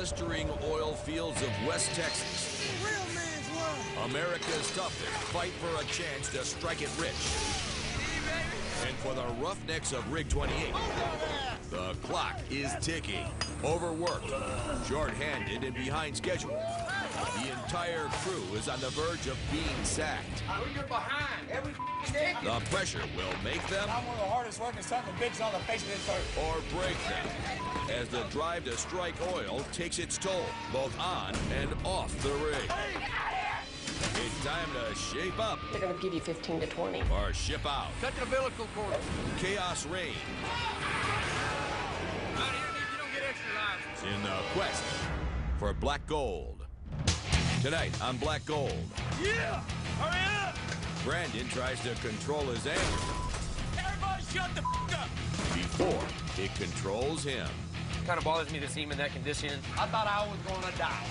blistering oil fields of West Texas. Real man's world. America's toughest fight for a chance to strike it rich. And for the roughnecks of Rig 28, the clock is ticking. Overworked, short-handed, and behind schedule. The entire crew is on the verge of being sacked. You're behind every day. The pressure will make them I'm one of the hardest working sons of bitches on the face of this earth. or break them as the drive to strike oil takes its toll, both on and off the rig. It's time to shape up They're going to give you 15 to 20. or ship out. Cut the umbilical cord. Chaos reigns Out here, you don't get extra lives. in the quest for black gold. Tonight on Black Gold, Yeah! Hurry up! Brandon tries to control his anger Everybody shut the up! before it controls him. Kind of bothers me to see him in that condition. I thought I was gonna die.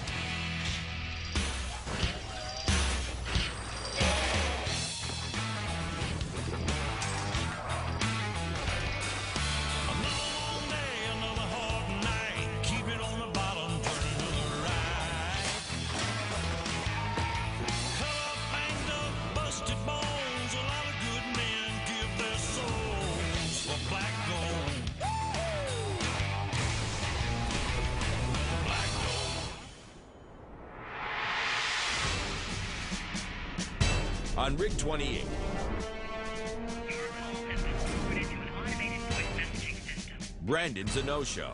On Rig 28, Brandon's a no-show,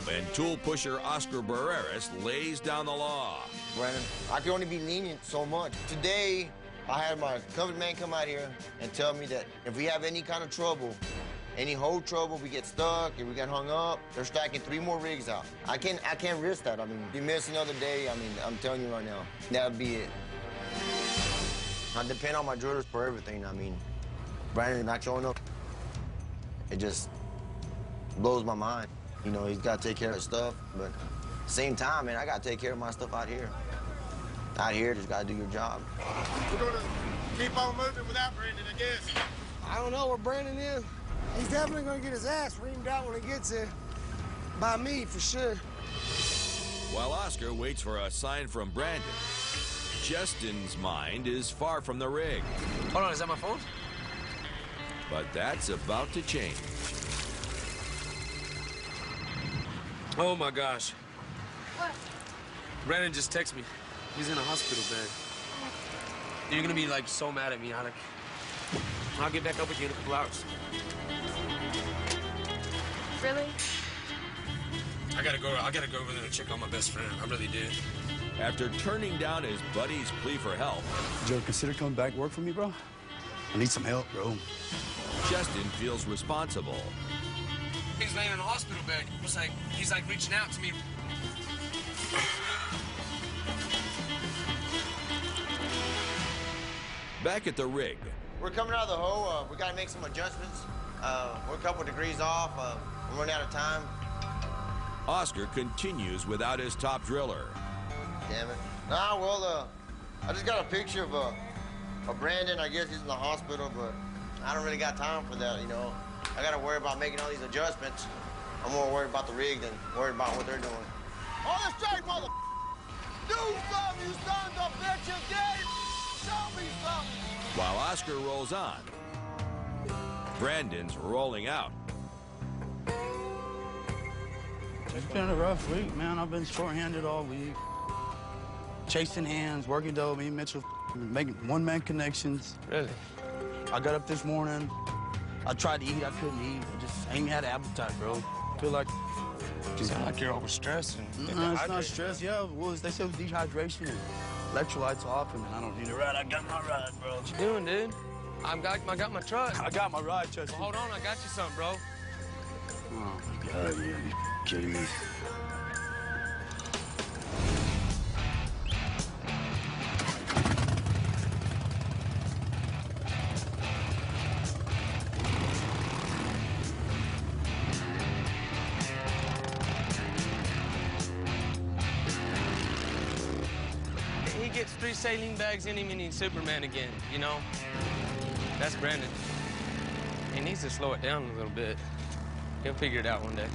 and tool pusher Oscar Barreras lays down the law. Brandon, I can only be lenient so much. Today, I had my covered man come out here and tell me that if we have any kind of trouble, any whole trouble, we get stuck, if we get hung up, they're stacking 3 more rigs out. I can't risk that. I mean, if you miss another day, I mean, I'm telling you right now, that would be it. I depend on my drillers for everything. I mean, Brandon not showing up, it just blows my mind. You know, he's got to take care of his stuff, but at the same time, man, I got to take care of my stuff out here. Out here, just got to do your job. We're going to keep on moving without Brandon, I guess. I don't know where Brandon is. He's definitely gonna get his ass reamed out when he gets there. By me, for sure. While Oscar waits for a sign from Brandon, Justin's mind is far from the rig. Hold on, is that my phone? But that's about to change. Oh my gosh. What? Brandon just texted me. He's in a hospital bed. You're gonna be like so mad at me, Alec. I'll get back up with you in a couple hours. Really? I gotta go over there and check on my best friend. I really do. After turning down his buddy's plea for help, Joe, consider coming back to work for me, bro? I need some help, bro. Justin feels responsible. He's laying in a hospital bed. He's like reaching out to me. Back at the rig, We're coming out of the hole. We got to make some adjustments. We're a couple degrees off. We're running out of time. Oscar continues without his top driller. Damn it. Nah, well, I just got a picture of Brandon. I guess he's in the hospital, but I don't really got time for that, you know. I got to worry about making all these adjustments. I'm more worried about the rig than worried about what they're doing. On the straight, mother. Do something, you sons of bitches. Daddy, show me something. While Oscar rolls on, Brandon's rolling out. It's been a rough week, man. I've been short-handed all week. Chasing hands, working dough, me and Mitchell making one-man connections. Really? I got up this morning. I tried to eat, I couldn't eat. I just ain't had an appetite, bro. Feel like... You sound like you're overstressed. No, it's not stress. Yeah, well, they said it was dehydration and electrolytes off, and I don't need a ride. I got my ride, bro. What you doing, dude? I got my truck. I got my ride, Chester. Well, hold on, I got you something, bro. Oh, my God, man. You kidding me? He gets 3 saline bags in him and he's Superman again, you know? That's Brandon. He needs to slow it down a little bit. He'll figure it out one day.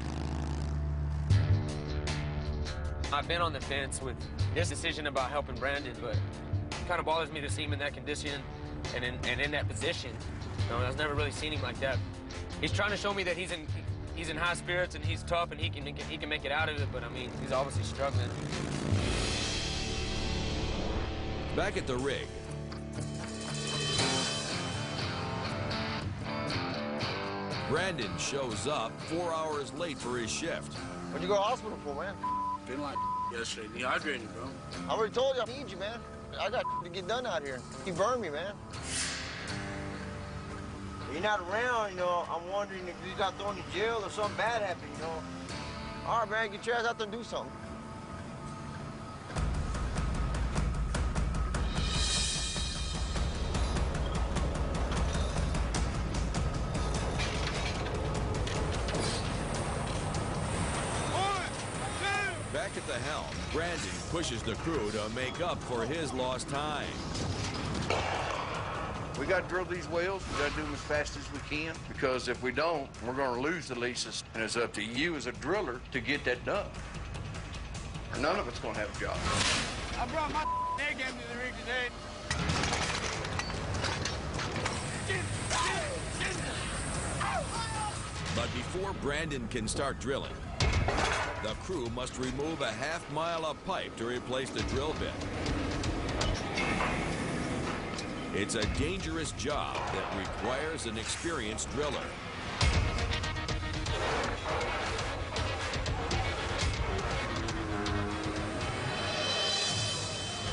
I've been on the fence with this decision about helping Brandon, but it kind of bothers me to see him in that condition and in that position. You know, I've never really seen him like that. He's trying to show me that he's in high spirits and he's tough and he can make it out of it, but I mean, he's obviously struggling. Back at the rig. Brandon shows up 4 hours late for his shift. What'd you go to the hospital for, man? Feeling like yesterday. Dehydrated, bro. I already told you I need you, man. I got to get done out here. You burned me, man. You're not around, you know, I'm wondering if you got thrown in jail or something bad happened, you know. All right, man, get your ass out there and do something. Back at the helm, Brandon pushes the crew to make up for his lost time. We got to drill these wells. We got to do them as fast as we can, because if we don't, we're going to lose the leases. And it's up to you as a driller to get that done. None of us going to have a job. I brought my egg into the rig today. But before Brandon can start drilling, the crew must remove a half-mile of pipe to replace the drill bit. It's a dangerous job that requires an experienced driller.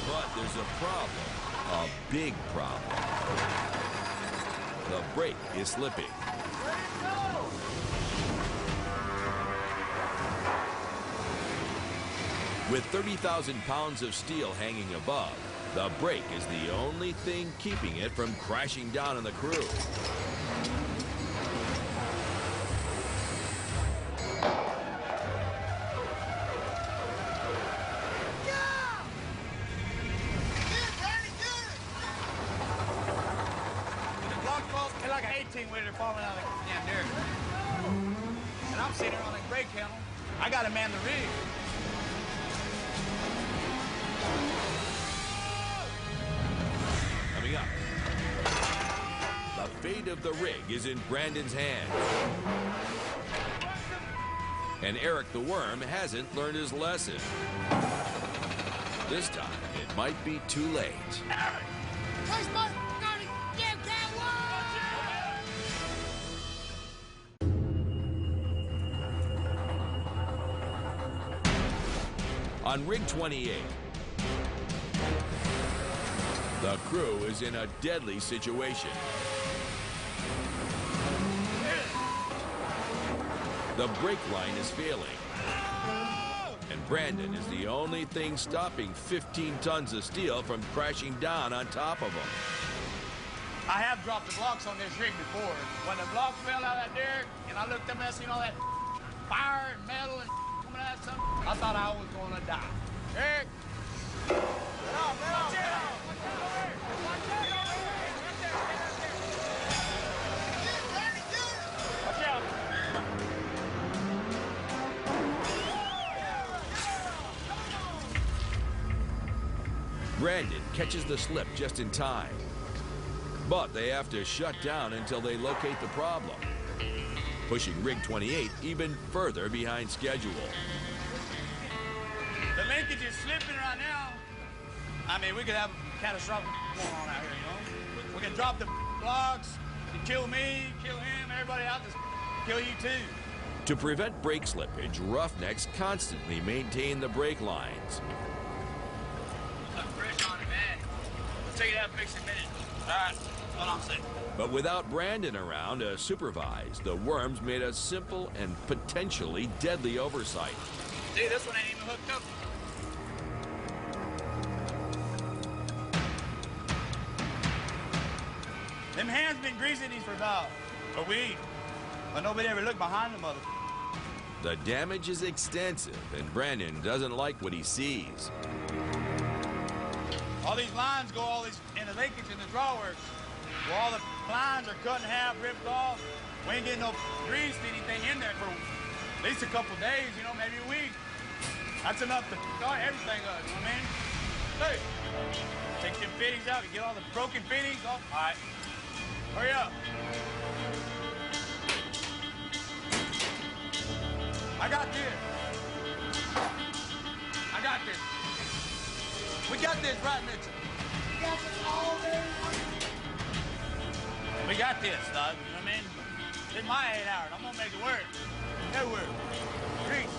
But there's a problem, a big problem. The brake is slipping. With 30,000 pounds of steel hanging above, the brake is the only thing keeping it from crashing down on the crew. The block falls like an 18-wheeler falling out of the damn derrick. And I'm sitting here on that brake handle. I got to man the rig. Coming up, the fate of the rig is in Brandon's hands. And Eric the Worm hasn't learned his lesson. This time, it might be too late. On Rig 28, the crew is in a deadly situation. The brake line is failing. And Brandon is the only thing stopping 15 tons of steel from crashing down on top of him. I have dropped the blocks on this rig before. When the blocks fell out of that derrick, and I looked up and I seen all that fire and metal and coming out of something, I thought I was going to die. Eric! Watch out! Watch out! Brandon catches the slip just in time. But they have to shut down until they locate the problem, pushing Rig 28 even further behind schedule. The linkage is slipping right now. I mean, we could have a catastrophic going on out here, you know? We could drop the blocks, and kill me, kill him, everybody out there, kill you too. To prevent brake slippage, Roughnecks constantly maintain the brake lines. Fresh on it, man. Let's take it out and fix it in a minute. All right, hold on a second. But without Brandon around to supervise, the Worms made a simple and potentially deadly oversight. See, this one ain't even hooked up. Them hands been greasing these for about a week, but nobody ever looked behind the mother. The damage is extensive, and Brandon doesn't like what he sees. All these lines go all these in the linkage in the drawworks. Well, all the lines are cut in half, ripped off. We ain't getting no grease, anything in there for at least a couple days, you know, maybe a week. That's enough to start everything up, you know what I mean? Hey, take them fittings out and get all the broken fittings off. All right, hurry up. I got this. I got this. We got this, right, Mitchell? We got this all day. We got this, Doug. You know what I mean? It's my 8 hours. I'm gonna make it work. It work. Grease.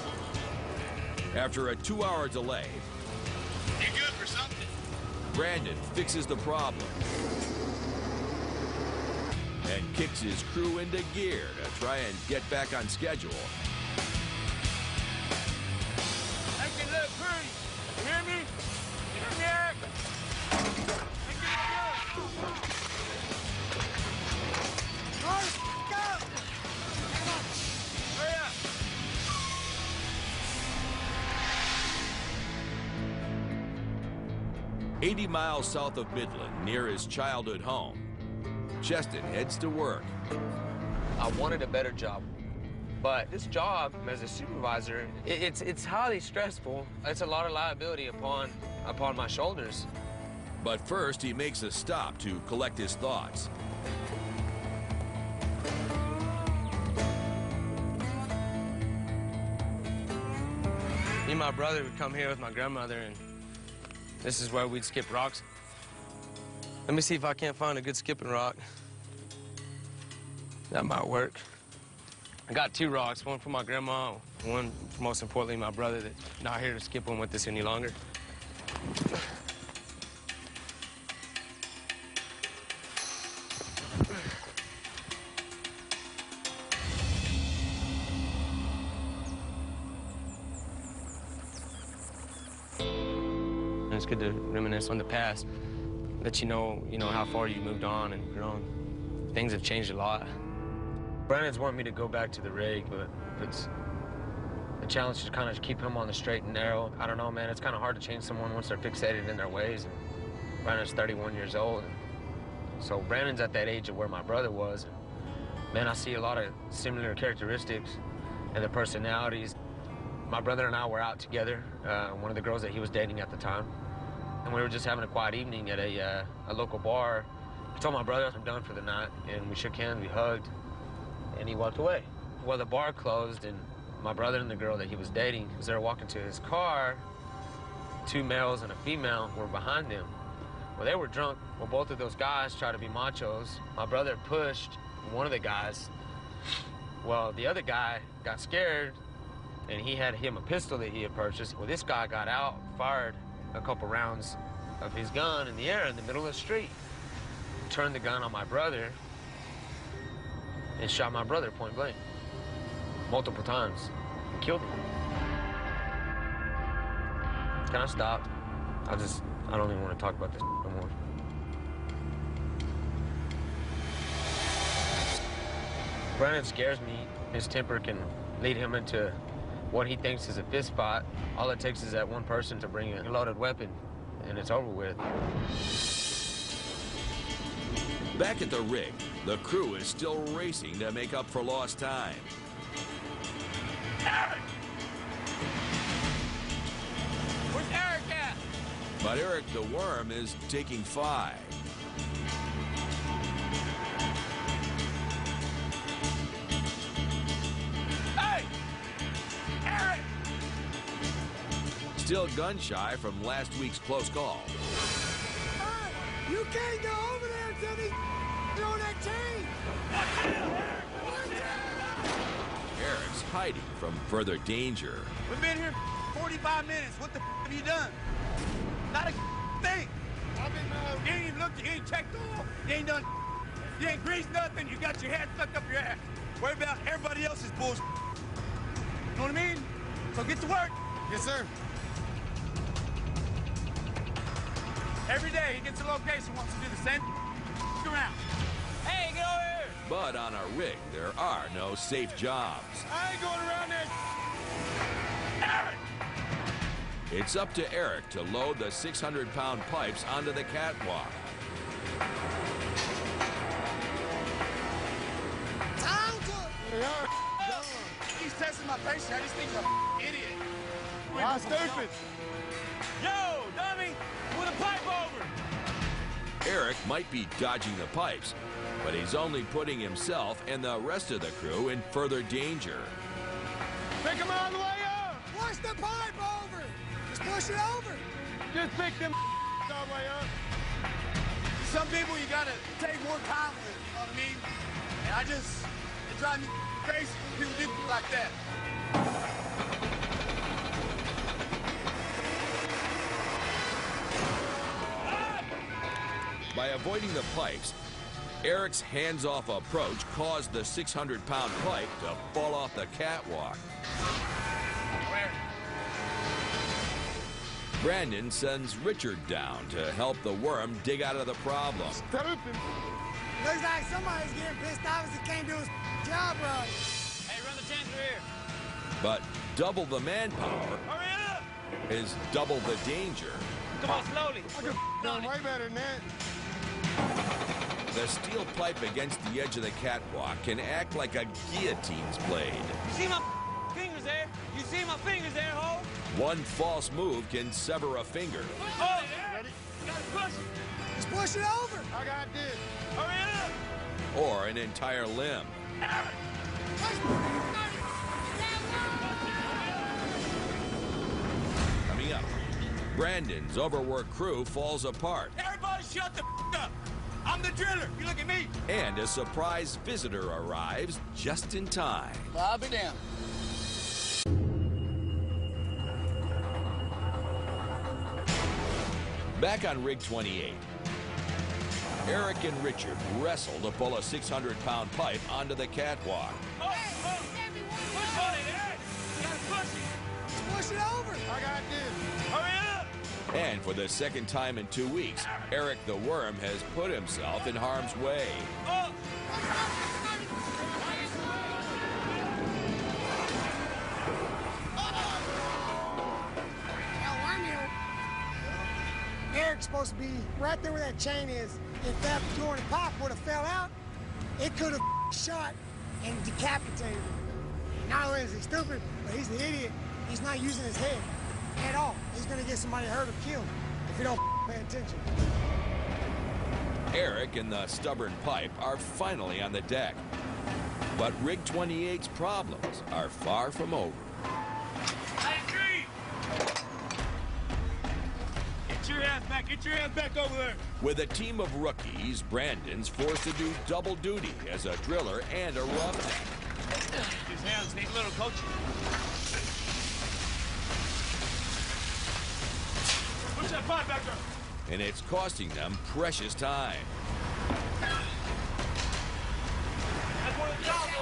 After a 2-hour delay, You good for something? Brandon fixes the problem and kicks his crew into gear to try and get back on schedule. Make it look pretty. You hear me? You hear me, Eric? Make it look good. Go! Hurry up. 80 miles south of Midland, near his childhood home, Cheston heads to work. I wanted a better job, but this job as a supervisor, it's highly stressful. It's a lot of liability upon my shoulders. But first, he makes a stop to collect his thoughts. Me and my brother would come here with my grandmother, and this is where we'd skip rocks. Let me see if I can't find a good skipping rock. That might work. I got 2 rocks, one for my grandma, one, most importantly, my brother that's not here to skip one with us any longer. It's good to reminisce on the past, let you know how far you moved on and grown. Things have changed a lot. Brandon's wanting me to go back to the rig, but it's a challenge to kind of keep him on the straight and narrow. I don't know, man. It's kind of hard to change someone once they're fixated in their ways. And Brandon's 31 years old, and so Brandon's at that age of where my brother was. And, man, I see a lot of similar characteristics and the personalities. My brother and I were out together, one of the girls that he was dating at the time. And we were just having a quiet evening at a local bar. I told my brother I'm done for the night, and we shook hands, we hugged, and he walked away. Well, the bar closed, and my brother and the girl that he was dating, as they were walking to his car, 2 males and a female were behind him. Well, they were drunk. Well, both of those guys tried to be machos. My brother pushed one of the guys. Well, the other guy got scared, and he had him a pistol that he had purchased. Well, this guy got out, fired a couple rounds of his gun in the air in the middle of the street, turned the gun on my brother, and shot my brother point blank multiple times and killed him. Can I stop? I don't even want to talk about this no more. Brandon scares me. His temper can lead him into what he thinks is a fist fight. All it takes is that one person to bring a loaded weapon, and it's over with. Back at the rig, the crew is still racing to make up for lost time. Eric! Where's Eric at? But Eric the Worm is taking 5. Hey! Eric! Still gun-shy from last week's close call. Hey, you can't go over there until these on that chain. Eric's hiding from further danger. We've been here 45 minutes. What the have you done? Not a thing. You ain't even looked, you ain't checked oil, you ain't done, you ain't greased nothing, you got your head stuck up your ass. Worry about everybody else's bullshit. You know what I mean? So get to work. Yes, sir. Every day he gets a location, wants to do the same around. Hey, get over here. But on a rig, there are no safe jobs. I ain't going around there. Eric! It's up to Eric to load the 600-pound pipes onto the catwalk. Time to... He's testing my patience. I just think I'm an idiot. Why Ah, stupid. Yo, dummy, put a pipe over. Eric might be dodging the pipes, but he's only putting himself and the rest of the crew in further danger. Pick him all the way up. Push the pipe over. Just push it over. Just pick them all the way up. Some people you gotta take more time with, you know what I mean? And it drives me crazy when people do like that. By avoiding the pipes, Eric's hands-off approach caused the 600-pound pipe to fall off the catwalk. Brandon sends Richard down to help the worm dig out of the problem. Looks like somebody's getting pissed off as he can't do his job right. Hey, run the changer here. But double the manpower Hurry up! is double the danger. Come on, slowly. I could done way better than that. The steel pipe against the edge of the catwalk can act like a guillotine's blade. You see my fingers there? You see my fingers there, ho? One false move can sever a finger. Oh, ready? You gotta push it. Just push it over. I got this. Hurry up! Or an entire limb. Coming up, Brandon's overworked crew falls apart, Everybody shut the up! I'm the driller. You look at me. and a surprise visitor arrives just in time. I'll be down. Back on Rig 28, Eric and Richard wrestle to pull a 600-pound pipe onto the catwalk. Oh, oh. Push on it, Eric. You gotta push it. Just push it over. I got this. Hurry up! And for the second time in 2 weeks, Eric the Worm has put himself in harm's way. Oh! Hell, I knew. Eric's supposed to be right there where that chain is. If that door in the pipe would have fell out, it could have shot and decapitated him. Not only is he stupid, but he's an idiot. He's not using his head at all. He's gonna get somebody hurt or killed if you don't pay attention. Eric and the stubborn pipe are finally on the deck. But Rig 28's problems are far from over. Hey, Tree! Get your ass back. Get your ass back over there. With a team of rookies, Brandon's forced to do double duty as a driller and a roughneck. His hands need a little coaching. Push that pipe back up. And it's costing them precious time. That's one of the jobs.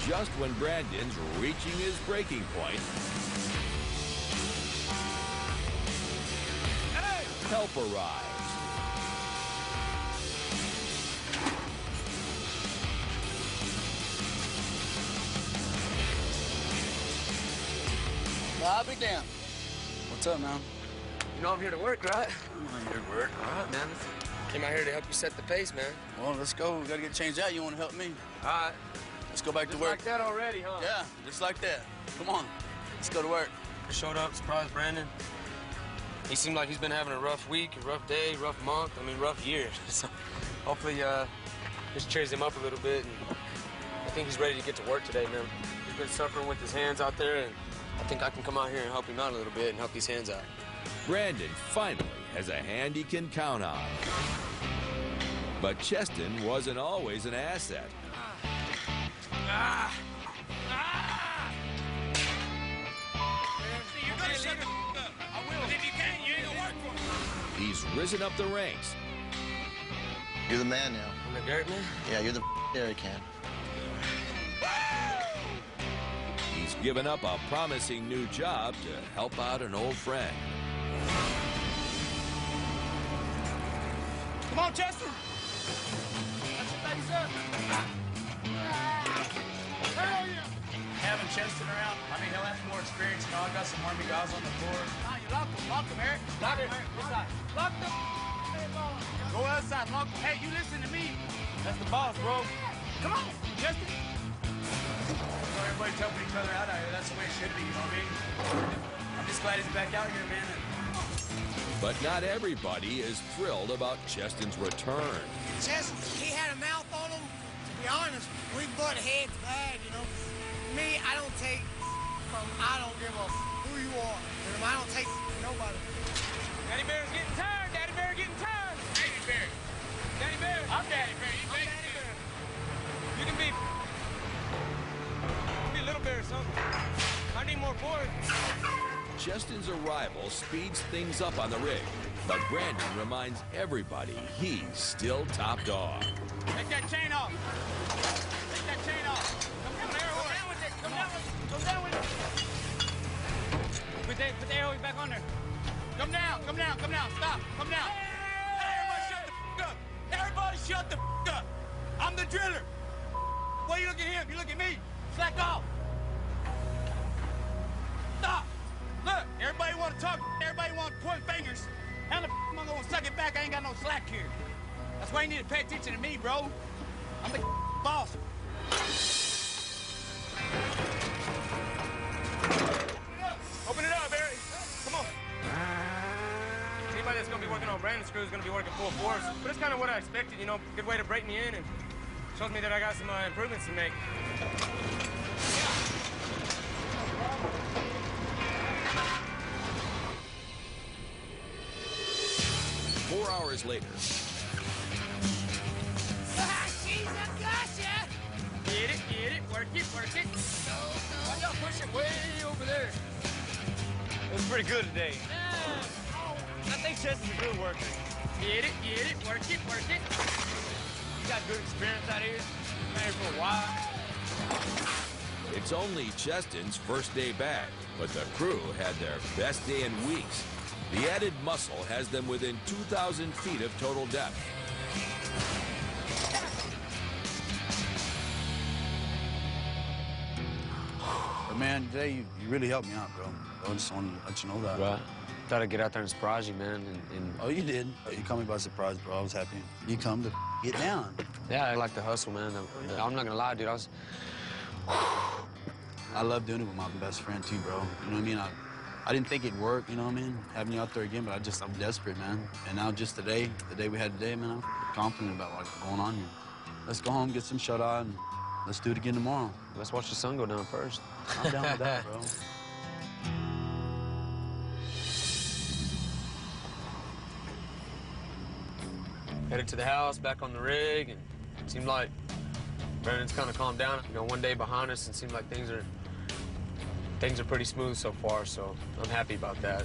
Just when Brandon's reaching his breaking point, help arrives. I'll be damned. What's up, man? You know I'm here to work, right? I'm here to work. All right, man. Came out here to help you set the pace, man. Well, let's go. We gotta get changed out. You wanna help me? All right. Let's go back to Just work. like that already, huh? Yeah, just like that. Come on. Let's go to work. I showed up, surprised Brandon. He seemed like he's been having a rough week, a rough day, rough month. I mean, rough year. So hopefully, this cheers him up a little bit. And I think he's ready to get to work today, man. He's been suffering with his hands out there, and I think I can come out here and help him out a little bit and help these hands out. Brandon finally has a hand he can count on. But Cheston wasn't always an asset. You're gonna shut the up. I will. But if you can't, you ain't gonna work for me. He's risen up the ranks. You're the man now. I'm the dirt man? Yeah, you're the Eric can. He's given up a promising new job to help out an old friend. Come on, Chester. That's your face up. Hell yeah. Having Chester around, I mean, he'll have more experience. You know, I got some Army guys on the floor. Lock them, Eric. Lock them, Eric. This side. Lock them. Go outside, lock them. Hey, you listen to me. That's the boss, bro. Come on, Justin. Everybody's helping each other out here. That's the way it should be, you know what I mean? I'm just glad he's back out here, man. But not everybody is thrilled about Cheston's return. Cheston, he had a mouth on him. To be honest, we butt heads bad, you know. Me, I don't take from, I don't give a who you are. You know, I don't take nobody. Daddy Bear's getting tired. Daddy Bear getting tired. Daddy Bear. Daddy Bear. I'm Daddy Bear. You I'm Daddy Bear. You can be a little bear or something. I need more boys. Cheston's arrival speeds things up on the rig, but Brandon reminds everybody he's still top dog. Take that chain off. Take that chain off. Come down with it. Come down with it. Come down with it. Put the arrow back on there. Come down. Come down. Come down. Stop. Come down. Hey, everybody shut the f*** up. Everybody shut the f*** up. I'm the driller. Why you look at him? You look at me. Slack off. Stop. Look, everybody want to talk. Everybody want to point fingers. How the f*** am I going to suck it back? I ain't got no slack here. That's why you need to pay attention to me, bro. I'm the boss. Open it up, Barry. Come on. Anybody that's going to be working on Brandon's crew is going to be working full force. But it's kind of what I expected, you know. Good way to break me in and shows me that I got some improvements to make. 4 hours later. She's a gusher. Get it, work it, work it. Why y'all push it way over there? It was pretty good today. I think Cheston's a good worker. Get it, work it, work it. You got good experience out here. Been here for a while. It's only Cheston's first day back, but the crew had their best day in weeks. The added muscle has them within 2,000 feet of total depth. But man, today you really helped me out, bro. I just wanted to let you know that. Right. Thought I'd get out there and surprise you, man. Oh, you did. You caught me by surprise, bro. I was happy. You come to get down. Yeah, I like the hustle, man. I'm not gonna lie, dude. I love doing it with my best friend, too, bro. You know what I mean? I didn't think it'd work, you know what I mean? Having you out there again, but I'm desperate, man. And now just today, the day we had today, man, I'm confident about what's going on here. Let's go home, get some shut-eye, and let's do it again tomorrow. Let's watch the sun go down first. I'm down with that, bro. Headed to the house, back on the rig, and it seemed like Brandon's kind of calmed down. You know, one day behind us, and it seemed like things are pretty smooth so far, so I'm happy about that.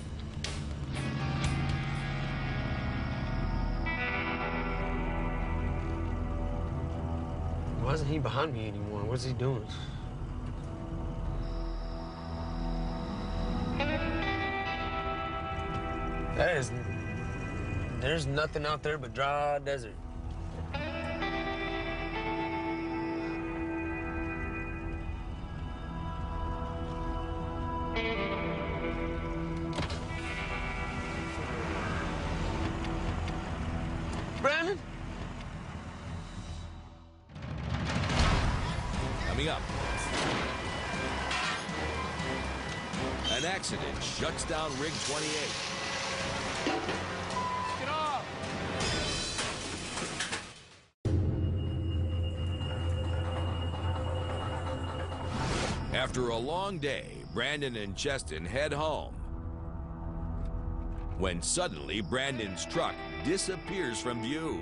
Why isn't he behind me anymore? What's he doing? There's nothing out there but dry desert. Brandon? Coming up. An accident shuts down Rig 28. Get off. After a long day, Brandon and Cheston head home. When suddenly, Brandon's truck disappears from view.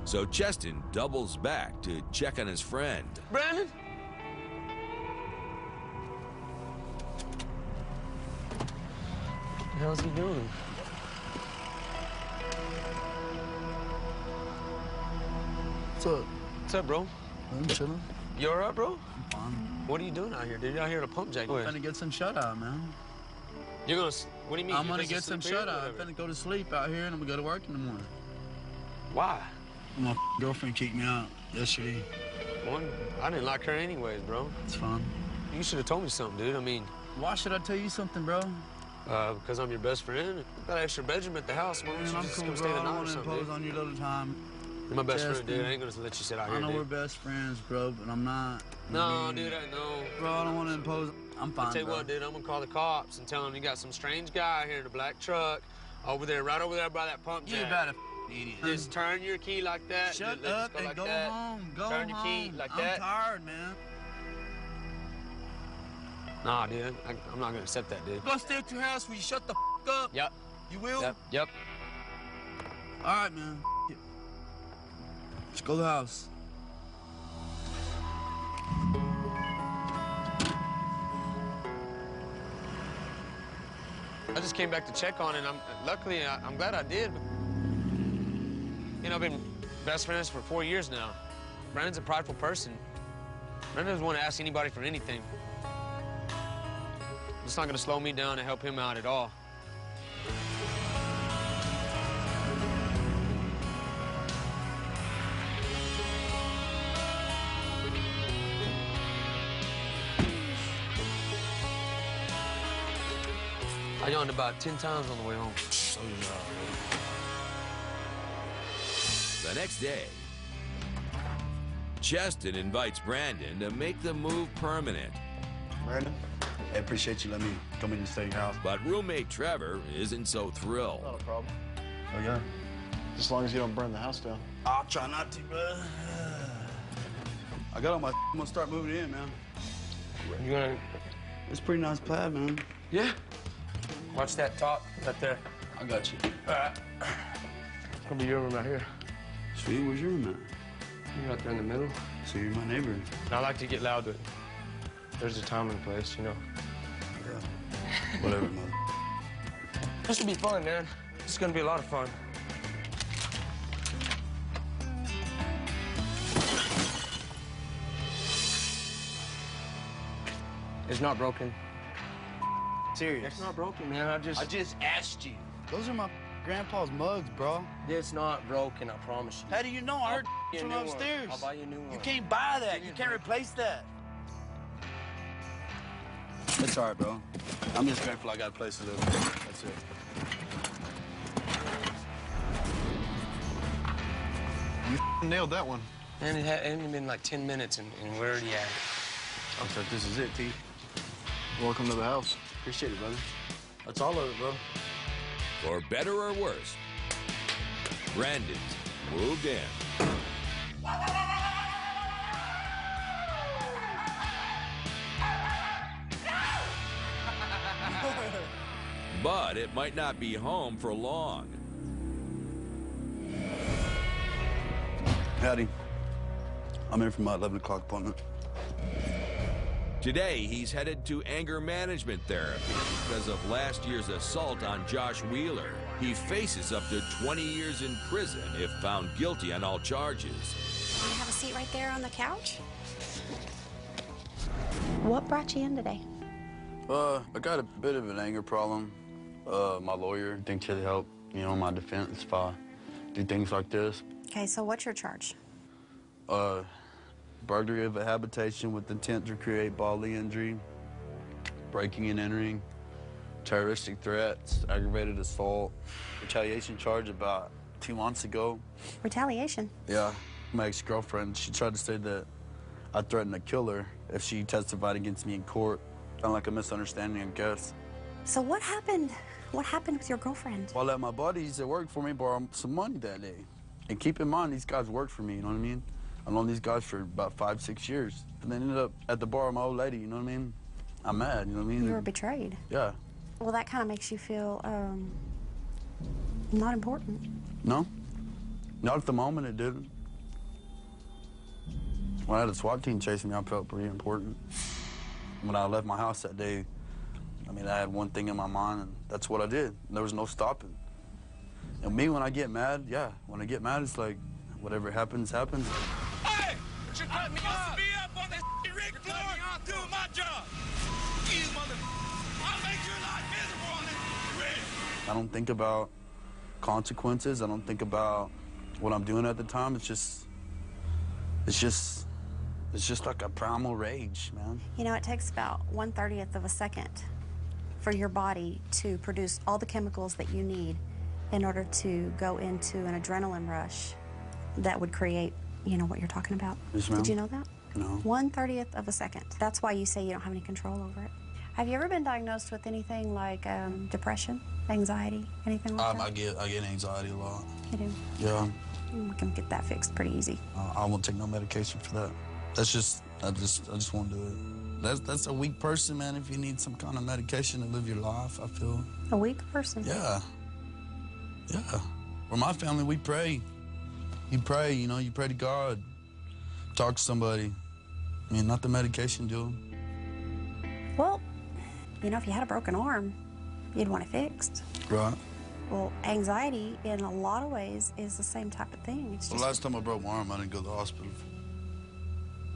So Cheston doubles back to check on his friend. Brandon? What the hell's he doing? What's up? What's up, bro? I'm chilling. You all right, bro? I'm fine. What are you doing out here, dude? You're out here to pump jack. I'm finna get some shut-eye, man. You're gonna... What do you mean? I'm You're gonna just get some sleep here or shut-eye. I'm whatever? finna go to sleep out here, and I'm gonna go to work in the morning. Why? My girlfriend kicked me out yesterday. one. I didn't like her anyways, bro. It's fine. You should have told me something, dude. I mean, Why should I tell you something, bro? because I'm your best friend. You got an extra bedroom at the house. Why don't you Man, I'm just cool, come bro. stay the I night don't or want to something, impose dude? on your little time. You're my best friend, Justin, dude. I ain't gonna let you sit out I here, know dude. we're best friends, bro, but I'm not. No, dude, I know. Bro, I don't want to impose. I'm fine, I'll tell you bro. what, dude, I'm gonna call the cops and tell them you got some strange guy here in a black truck over there, right over there by that pump jack. You're about a idiot. Just turn your key like that. Shut Just up go and like go that. home. Go Turn home. your key like I'm that. tired, man. Nah, dude, I'm not gonna accept that, dude. Go stay at your house. Will you shut the up? Yep. You will? Yep. All right, man. Let's go to the house. I just came back to check on it, and luckily, I'm glad I did. You know, I've been best friends for 4 years now. Brandon's a prideful person. Brandon doesn't want to ask anybody for anything. It's not gonna slow me down to help him out at all. I yawned about 10 times on the way home. The next day, Cheston invites Brandon to make the move permanent. Brandon, I appreciate you letting me come in and stay at your house. But roommate Trevor isn't so thrilled. Not a problem. Oh, yeah? Just as long as you don't burn the house down. I'll try not to, bro. I got all my I'm gonna start moving in, man. You gonna? It's a pretty nice plaid, man. Yeah. Watch that top right there. I got you. All right. Gonna be your room right here. Sweet, where's your room at? You're right there in the middle. So you're my neighbor. I like to get loud, but there's a time and place, you know. Yeah. Whatever, mother. This will be fun, man. This is gonna be a lot of fun. It's not broken. Serious. It's not broken, man. I just asked you. Those are my grandpa's mugs, bro. It's not broken, I promise you. How do you know? I heard you a from new one. upstairs. I'll buy you a new one. You can't buy that. You can't replace that. It's all right, bro. I'm just grateful I got a place to live. That's it. You nailed that one. Man, it hadn't been like 10 minutes, and we're already at it. I thought this is it, T. Welcome to the house. Appreciate it, brother. That's all of it, bro. For better or worse, Brandon's moved in. But it might not be home for long. Howdy. I'm in for my 11 o'clock appointment. Today, he's headed to anger management therapy because of last year's assault on Josh Wheeler. He faces up to 20 years in prison if found guilty on all charges. You have a seat right there on the couch. What brought you in today? I got a bit of an anger problem. My lawyer thinks he'll help, you know, my defense if I do things like this. Okay, so what's your charge? Burglary of a habitation with intent to create bodily injury, breaking and entering, terroristic threats, aggravated assault, retaliation charge about 2 months ago. Retaliation? Yeah, my ex-girlfriend, she tried to say that I threatened to kill her if she testified against me in court. Kind of like a misunderstanding, I guess. So what happened? What happened with your girlfriend? Well, I let my buddies that work for me borrow some money that day. And keep in mind, these guys work for me, you know what I mean? I've known these guys for about 5, 6 years. And they ended up at the bar with my old lady, you know what I mean? I'm mad, you know what I mean? You were betrayed. Yeah. Well, that kind of makes you feel, not important. No? Not at the moment, it didn't. When I had a SWAT team chasing me, I felt pretty important. When I left my house that day, I mean, I had one thing in my mind, and that's what I did. There was no stopping. And me, when I get mad, yeah, when I get mad, it's like, whatever happens, happens. Hey! You cut me up! Be up on this rig floor doing my job! You mother... I'll make your life miserable on this rig! I don't think about consequences. I don't think about what I'm doing at the time. It's just It's just like a primal rage, man. You know, it takes about 1/30th of a second for your body to produce all the chemicals that you need in order to go into an adrenaline rush that would create, you know, what you're talking about. Yes, ma'am. Did you know that? No. 1/30th of a second. That's why you say you don't have any control over it. Have you ever been diagnosed with anything like depression, anxiety, anything like that? I get anxiety a lot. You do? Yeah. We can get that fixed pretty easy. I won't take no medication for that. That's just, I just won't do it. That's a weak person, man. If you need some kind of medication to live your life, I feel. A weak person? Yeah. Yeah. For my family, we pray. You pray, you know, you pray to God. Talk to somebody. I mean, not the medication deal. Well, you know, if you had a broken arm, you'd want it fixed. Right. Well, anxiety, in a lot of ways, is the same type of thing. It's The just last time I broke my arm, I didn't go to the hospital.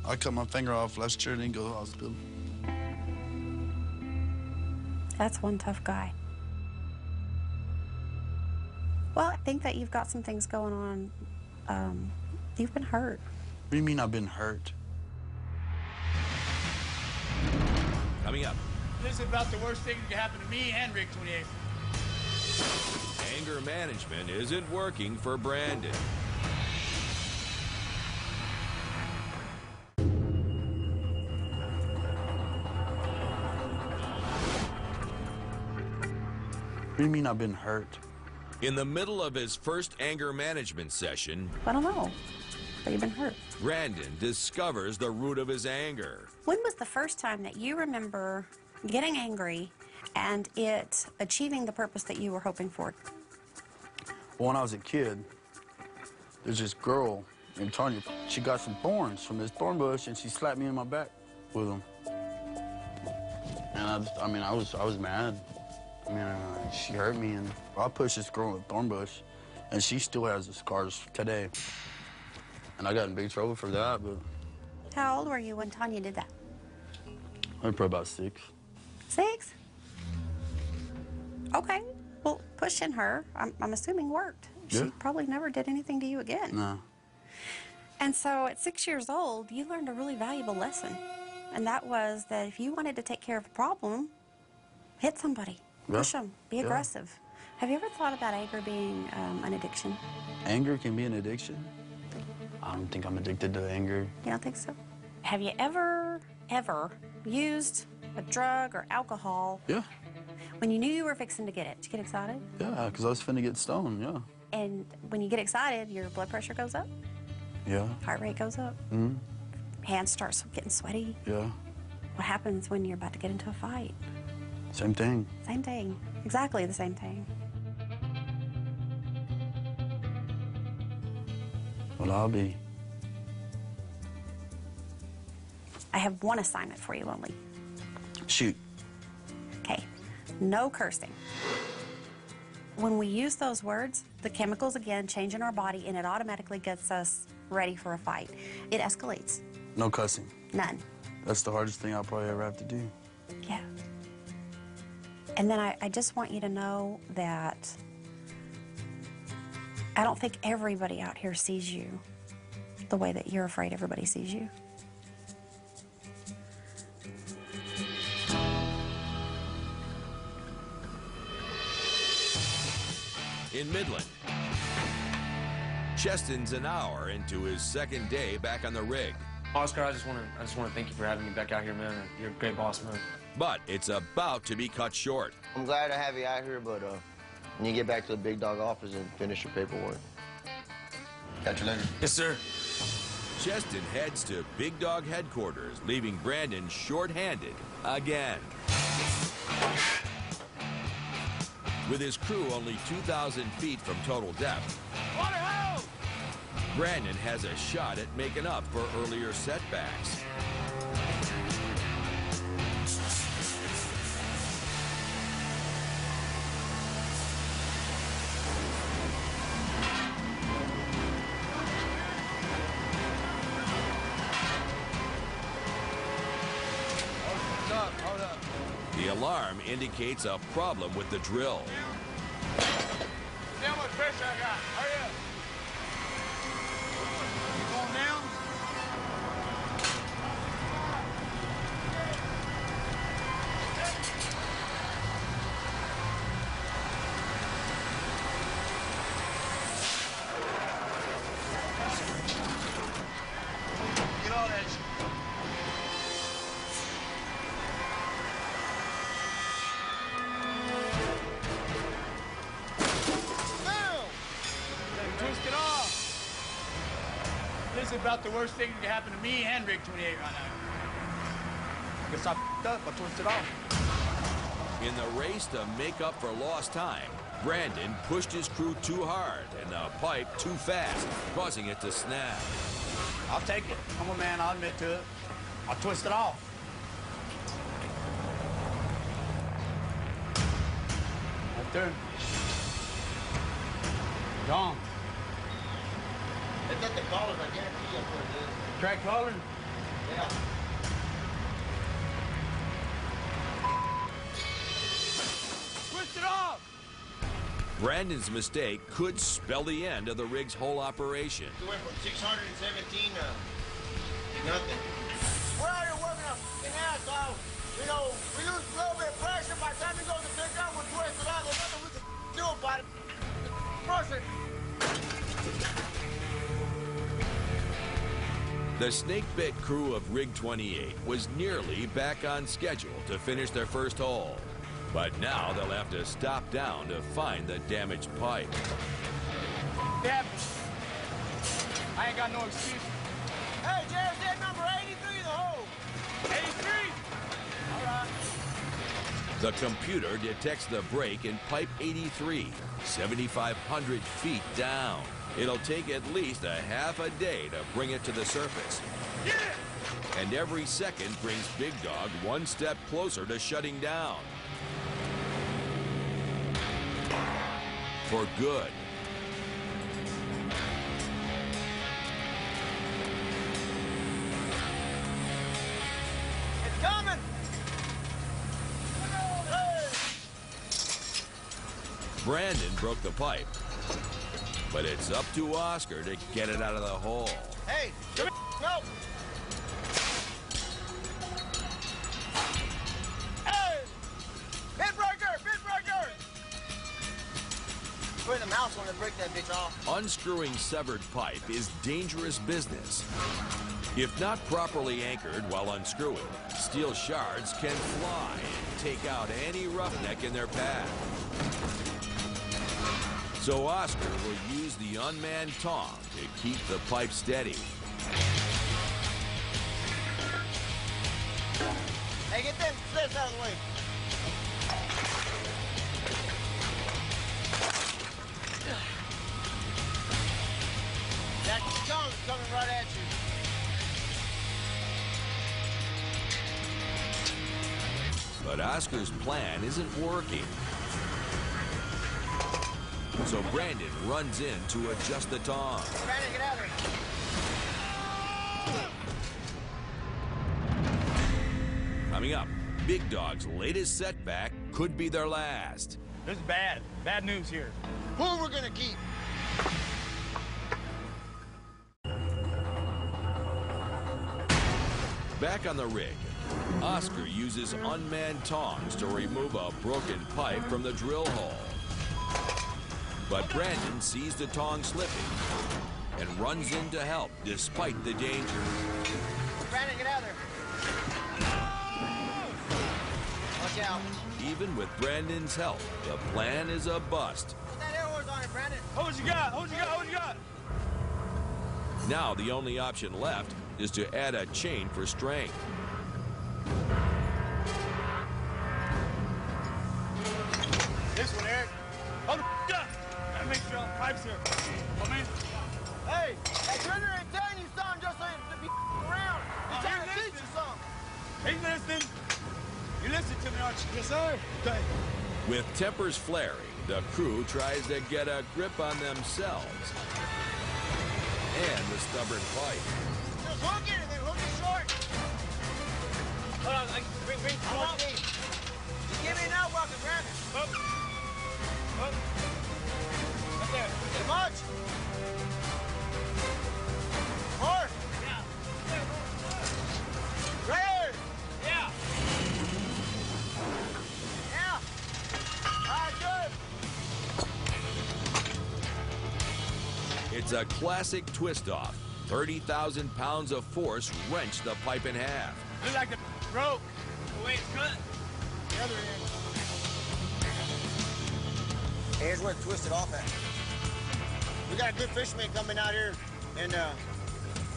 I cut my finger off last year, didn't go to the hospital. That's one tough guy. Well, I think that you've got some things going on. You've been hurt. What do you mean I've been hurt? Coming up. This is about the worst thing that could happen to me and Rig 28. Anger management isn't working for Brandon. What do you mean I've been hurt? In the middle of his first anger management session, I don't know, but you've been hurt. Brandon discovers the root of his anger. When was the first time that you remember getting angry and it achieving the purpose that you were hoping for? Well, when I was a kid, there's this girl named Tanya. She got some thorns from this thorn bush, and she slapped me in my back with them. And I was mad. I mean, she hurt me, and I pushed this girl in a thorn bush, and she still has the scars today. And I got in big trouble for that, but How old were you when Tanya did that? I was probably about 6. 6? Okay. Well, pushing her, I'm assuming worked. She Yeah. probably never did anything to you again. No. And so at 6 years old, you learned a really valuable lesson. And that was that if you wanted to take care of a problem, hit somebody, Yeah. push them, be Yeah. aggressive. Have you ever thought about anger being an addiction? Anger can be an addiction? I don't think I'm addicted to anger. You don't think so? Have you ever used a drug or alcohol Yeah. when you knew you were fixing to get it? Did you get excited? Yeah, because I was finna get stoned, yeah. And when you get excited, your blood pressure goes up, Yeah. heart rate goes up, Mm-hmm. hands start getting sweaty. Yeah. What happens when you're about to get into a fight? Same thing. Same thing. Exactly the same thing. Well, I'll be. I have one assignment for you only. Shoot. Okay. No cursing. When we use those words, the chemicals again change in our body and it automatically gets us ready for a fight. It escalates. No cussing. None. That's the hardest thing I'll probably ever have to do. Yeah. And then I just want you to know that I don't think everybody out here sees you the way that you're afraid everybody sees you. In Midland, Cheston's an hour into his second day back on the rig. Oscar, I just want to thank you for having me back out here, man. You're a great boss, man. But it's about to be cut short. I'm glad to have you out here, but when you get back to the big dog office and finish your paperwork. Catch you later. Yes, sir. Cheston heads to Big Dog headquarters, leaving Brandon short-handed again. With his crew only 2,000 feet from total depth, Brandon has a shot at making up for earlier setbacks. Hold up. The alarm indicates a problem with the drill. See how much pressure I got. Hurry up. You going down? about the worst thing that could happen to me and Rig 28 right now. Guess I f***ed up. I twisted off. In the race to make up for lost time, Brandon pushed his crew too hard and the pipe too fast, causing it to snap. I'll take it. I'm a man. I'll admit to it. I'll twist it off. Right there. Gone. It's at the collars, I guarantee you that's what it is. Crack collar? Yeah. Twist it off! Brandon's mistake could spell the end of the rig's whole operation. We went from 617 to nothing. We're out here working our f***ing ass off. You know, we lose a little bit of pressure. By the time we go to pick up, we're twisted out. There's nothing we can do about it. Pressure. The snake-bit crew of Rig 28 was nearly back on schedule to finish their first hole. But now they'll have to stop down to find the damaged pipe. Yep. I ain't got no excuse. Hey, Jared, that number 83 the hole. 83! All right. The computer detects the break in pipe 83, 7,500 feet down. It'll take at least a half a day to bring it to the surface. Yeah! And every second brings Big Dog one step closer to shutting down. For good. It's coming. Hey. Brandon broke the pipe, but it's up to Oscar to get it out of the hole. Hey, come here. No. Hey! Bit breaker! Bit breaker! Put in the mouse when they break that bitch off. Unscrewing severed pipe is dangerous business. If not properly anchored while unscrewing, steel shards can fly and take out any roughneck in their path. So Oscar will use the unmanned tong to keep the pipe steady. Hey, get them slits out of the way. That tong's coming right at you. But Oscar's plan isn't working. So Brandon runs in to adjust the tong. Brandon, get out of there. Coming up, Big Dog's latest setback could be their last. This is bad. Bad news here. Who we're gonna keep? Back on the rig, Oscar uses unmanned tongs to remove a broken pipe from the drill hole. But Brandon sees the tong slipping and runs in to help despite the danger. Brandon, get out of there. Watch out. Even with Brandon's help, the plan is a bust. Put that air hose on it, Brandon. Hold what you got. Hold what you got. Hold what you got. Now the only option left is to add a chain for strength. This one, Eric. Hold the up. Gotta make sure all the pipes here. Come in. Hey, that Trigger ain't telling you something just so you to be around. He's trying to teach you something. He's listening. You listen to me, aren't you? Yes, sir. Okay. With tempers flaring, the crew tries to get a grip on themselves and the stubborn pipe. Just hook it and then hook it short. Hold on, bring I want me. You give me an elbow, I can grab it. Up. Up. Up there. Too much. More. Yeah. Right here. Yeah. Yeah. All right, good. It's a classic twist-off. 30,000 pounds of force wrench the pipe in half. Look like the broke the way it's cut. The other end. Here's where it twisted off at. We got a good fisherman coming out here, and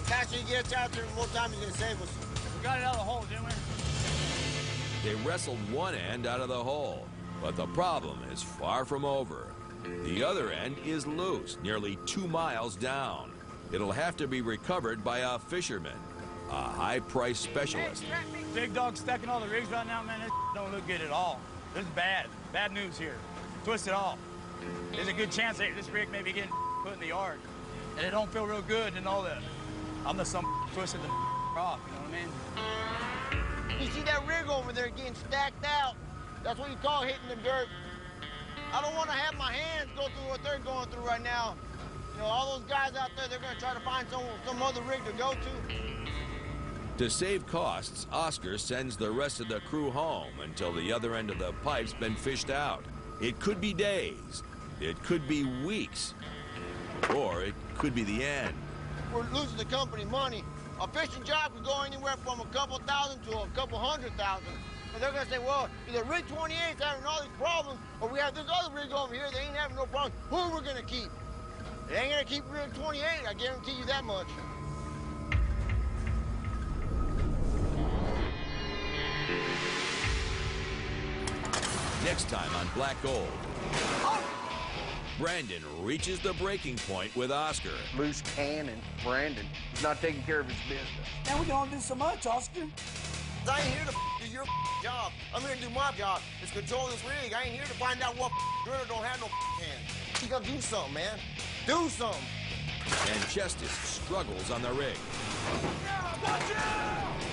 faster he gets out there, the more time he's gonna save us. We got it out of the hole, didn't we? They wrestled one end out of the hole, but the problem is far from over. The other end is loose, nearly 2 miles down. It'll have to be recovered by a fisherman, a high-price specialist. Big dog stacking all the rigs right now, man. This don't look good at all. This is bad. Bad news here. Twist it off. There's a good chance that this rig may be getting put in the yard. And it don't feel real good to know that I'm the some twisted the off, you know what I mean? You see that rig over there getting stacked out? That's what you call hitting the dirt. I don't want to have my hands go through what they're going through right now. You know, all those guys out there, they're going to try to find some other rig to go to. To save costs, Oscar sends the rest of the crew home until the other end of the pipe's been fished out. It could be days, it could be weeks, or it could be the end. We're losing the company money. A fishing job could go anywhere from a couple thousand to a couple $100,000. And they're gonna say, well, either Rig 28's having all these problems, or we have this other rig over here that ain't having no problems. Who are we gonna keep? They ain't gonna keep Rig 28, I guarantee you that much. Next time on Black Gold, Brandon reaches the breaking point with Oscar. Loose cannon, Brandon. He's not taking care of his business. Man, we can only do so much, Oscar. I ain't here to do your job. I'm here to do my job. It's control this rig. I ain't here to find out what driller don't have no hands. You gotta do something, man. Do something. And Chestis struggles on the rig. Watch out!